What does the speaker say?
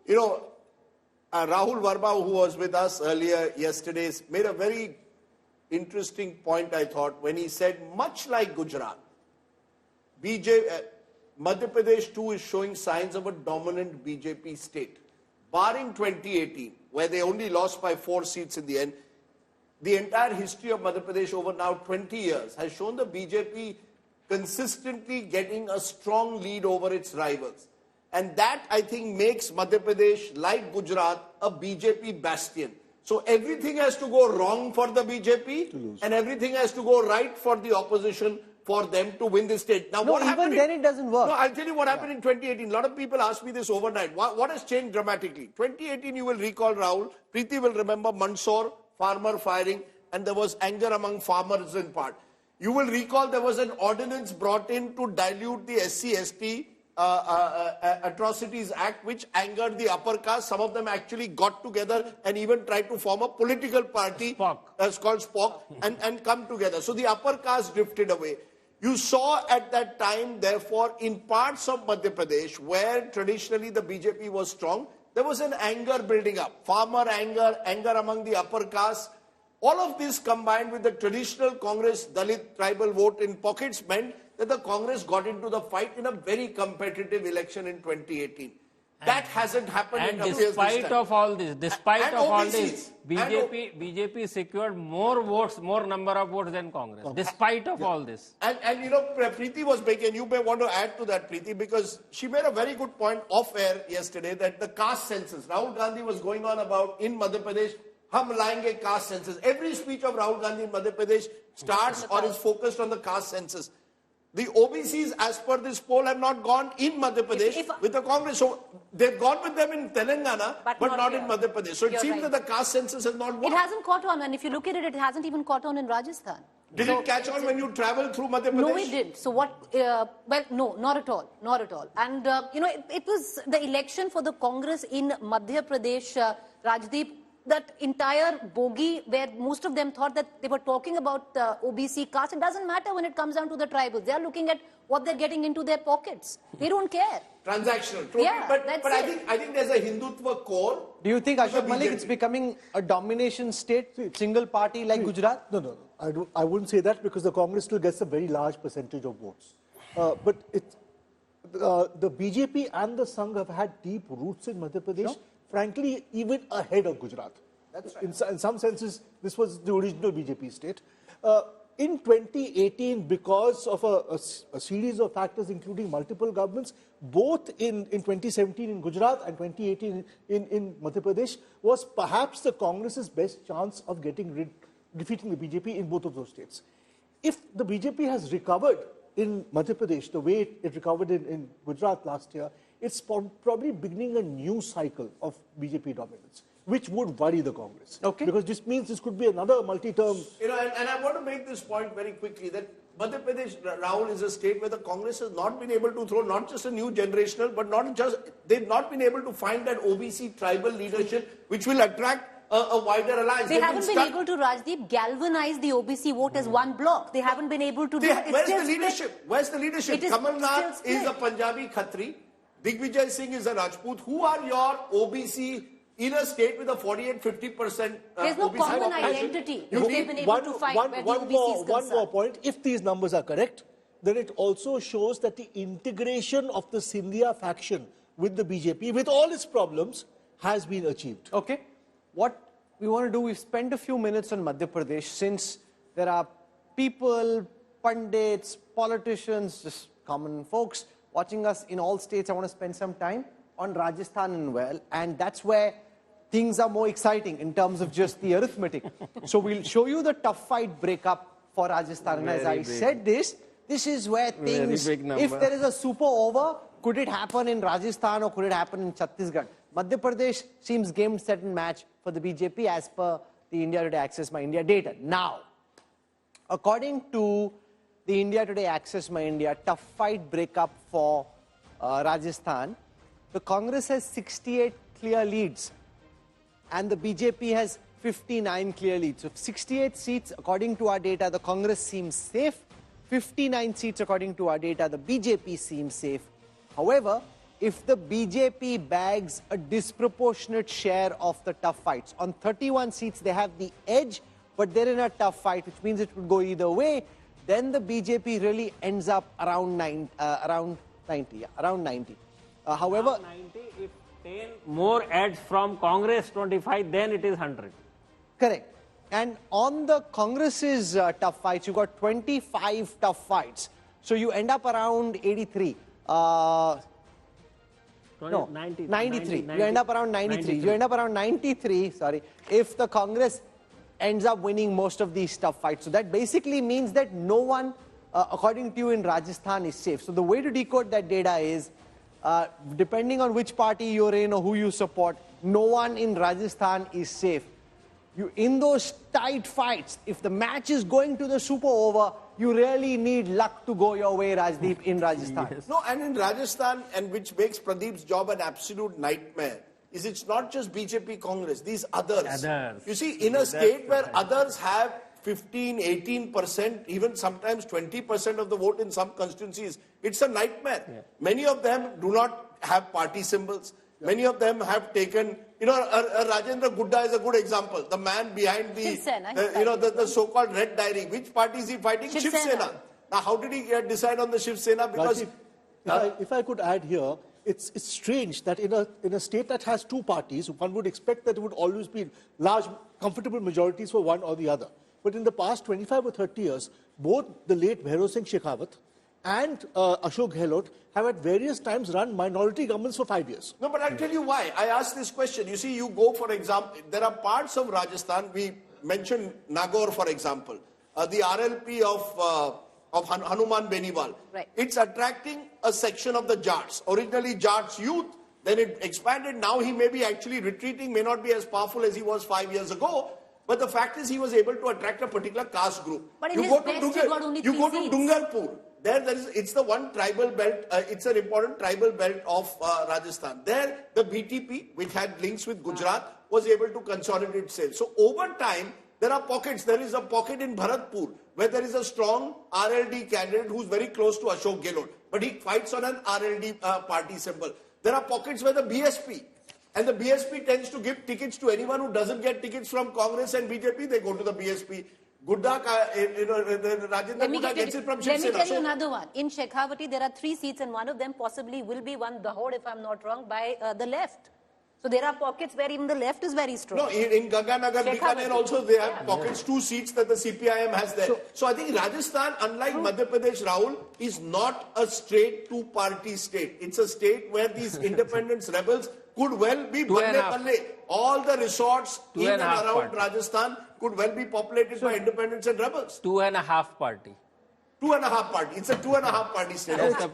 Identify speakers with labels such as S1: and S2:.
S1: You know, Rahul Verma, who was with us earlier yesterday, made a very interesting point, I thought, when he said, much like Gujarat, Madhya Pradesh too is showing signs of a dominant BJP state. Barring 2018, where they only lost by 4 seats in the end, the entire history of Madhya Pradesh over now 20 years has shown the BJP consistently getting a strong lead over its rivals. And that, I think, makes Madhya Pradesh, like Gujarat, a BJP bastion. So everything has to go wrong for the BJP and everything has to go right for the opposition for them to win the state. Now, what happened?
S2: Even then it doesn't work.
S1: No, I'll tell you what happened in 2018. A lot of people ask me this overnight. What has changed dramatically? 2018, you will recall, Rahul, Preeti will remember Mandsaur, farmer firing, and there was anger among farmers in part. You will recall there was an ordinance brought in to dilute the SC/ST Atrocities Act, which angered the upper caste. Some of them actually got together and even tried to form a political party that's called SPOC and come together. So the upper caste drifted away. You saw at that time, therefore, in parts of Madhya Pradesh, where traditionally the BJP was strong, there was an anger building up. Farmer anger, anger among the upper caste. All of this combined with the traditional Congress Dalit tribal vote in pockets meant that the Congress got into the fight in a very competitive election in 2018. That hasn't happened.
S3: And despite of all this, BJP secured more votes, more number of votes than Congress. Despite of all this.
S1: And you know, Preeti was making, you may want to add to that, Preeti, because she made a very good point off air yesterday that the caste census, Rahul Gandhi was going on about in Madhya Pradesh, hum layenge caste census. Every speech of Rahul Gandhi in Madhya Pradesh starts or is focused on the caste census. The OBCs, as per this poll, have not gone in Madhya Pradesh with the Congress. So they've gone with them in Telangana, but not in Madhya Pradesh. So it seems that the caste census has not worked.
S4: It hasn't caught on, and if you look at it, it hasn't even caught on in Rajasthan.
S1: Did it catch on when you travel through Madhya Pradesh?
S4: No, it didn't. So what, well, no, not at all. Not at all. And, you know, it was the election for the Congress in Madhya Pradesh, Rajdeep, that entire bogey where most of them thought that they were talking about OBC caste. It doesn't matter when it comes down to the tribals. They are looking at what they're getting into their pockets. They don't care.
S1: Transactional. Totally.
S4: Yeah,
S1: but I think there's a Hindutva core.
S2: Do you think, Ashok Malik, it's becoming a domination state, single party like Gujarat?
S5: No. I wouldn't say that because the Congress still gets a very large percentage of votes. But the BJP and the Sangh have had deep roots in Madhya Pradesh. Sure. Frankly, even ahead of Gujarat. That's right. In some senses, this was the original BJP state. In 2018, because of a series of factors, including multiple governments, both in 2017 in Gujarat and 2018 in Madhya Pradesh, was perhaps the Congress's best chance of defeating the BJP in both of those states. If the BJP has recovered in Madhya Pradesh the way it recovered in Gujarat last year, it's probably beginning a new cycle of BJP dominance, which would worry the Congress. Okay. Because this means this could be another multi-term...
S1: You know, and I want to make this point very quickly, that Madhya Pradesh, Rahul, is a state where the Congress has not been able to throw not just a new generational, but they've not been able to find that OBC tribal leadership which will attract a wider alliance.
S4: They haven't been able to, Rajdeep, galvanize the OBC vote as one block. They haven't been able to do it.
S1: Where's the leadership? Where's the leadership? Kamal Nath is a Punjabi Khatri. Digvijay Singh is a Rajput. Who are your OBC in a state with a 48-50%?
S4: There's no
S1: OBC
S4: common identity. They've been able to find where the OBC is concerned.
S5: One more point. If these numbers are correct, then it also shows that the integration of the Scindia faction with the BJP, with all its problems, has been achieved.
S2: Okay. What we want to do, we've spent a few minutes on Madhya Pradesh, since there are people, pundits, politicians, just common folks watching us in all states. I want to spend some time on Rajasthan and that's where things are more exciting in terms of just the arithmetic. So we'll show you the tough fight breakup for Rajasthan. And as I said this is where things, if there is a super over, could it happen in Rajasthan or could it happen in Chhattisgarh? Madhya Pradesh seems game, set and match for the BJP as per the India Today Access My India data. Now, according to the India Today Access My India tough fight breakup for Rajasthan, the Congress has 68 clear leads and the BJP has 59 clear leads. So 68 seats according to our data, the Congress seems safe. 59 seats according to our data, the BJP seems safe. However, if the BJP bags a disproportionate share of the tough fights. On 31 seats, they have the edge, but they're in a tough fight, which means it would go either way. Then the BJP really ends up around 90. However,
S3: 90, if 10 more adds from Congress 25, then it is 100.
S2: correct. And on the Congress's tough fights, you got 25 tough fights. So you end up around 83. No, 93. You end up around 93. You end up around 93, sorry, if the Congress ends up winning most of these tough fights. So that basically means that no one, according to you, in Rajasthan is safe. So the way to decode that data is, depending on which party you're in or who you support, no one in Rajasthan is safe. In those tight fights, if the match is going to the super over, you really need luck to go your way, Rajdeep, in Rajasthan.
S3: Yes.
S1: No, and in Rajasthan, and which makes Pradeep's job an absolute nightmare, is it's not just BJP Congress, these others. You see, in a state where others have 15, 18%, even sometimes 20% of the vote in some constituencies, it's a nightmare.
S3: Yeah.
S1: Many of them do not have party symbols. Many of them have taken, Rajendra Gudda is a good example. The man behind the so-called Red Diary. Which party is he fighting? Shiv Sena. Now, how did he decide on the Shiv Sena? Because
S5: Rajiv, if I could add here, it's strange that in a state that has two parties, one would expect that there would always be large, comfortable majorities for one or the other. But in the past 25 or 30 years, both the late Bhairav Singh Shekhawat and Ashok Gehlot have at various times run minority governments for 5 years.
S1: No, but I'll tell you why. I asked this question. You see, you go, for example, there are parts of Rajasthan, we mentioned Nagaur, for example, the RLP of Hanuman Beniwal.
S4: Right.
S1: It's attracting a section of the Jats. Originally Jats youth, then it expanded. Now he may be actually retreating, may not be as powerful as he was 5 years ago. But the fact is he was able to attract a particular caste group.
S4: But in his best, he got only 3 seats.
S1: Dungarpur. It's the one tribal belt, it's an important tribal belt of Rajasthan. There, the BTP, which had links with Gujarat, was able to consolidate itself. So over time, there are pockets. There is a pocket in Bharatpur where there is a strong RLD candidate who's very close to Ashok Gehlot. But he fights on an RLD party symbol. There are pockets where the BSP, and the BSP tends to give tickets to anyone who doesn't get tickets from Congress and BJP, they go to the BSP. Gudda, Rajendra Gudda gets it from Shiv Sena.
S4: Let me tell you another one. In Shekhawati, there are 3 seats, and one of them possibly will be one Dahod, if I'm not wrong, by the left. So there are pockets where even the left is very strong.
S1: No, in Ganganagar, Bikaner also, they have pockets, 2 seats that the CPIM has there. So I think Rajasthan, unlike Madhya Pradesh, Rahul, is not a straight two-party state. It's a state where these independence rebels could well be balle. All the resorts in and around Rajasthan could well be populated by independents and rebels.
S3: 2.5 party.
S1: 2.5 party. It's a 2.5 party state.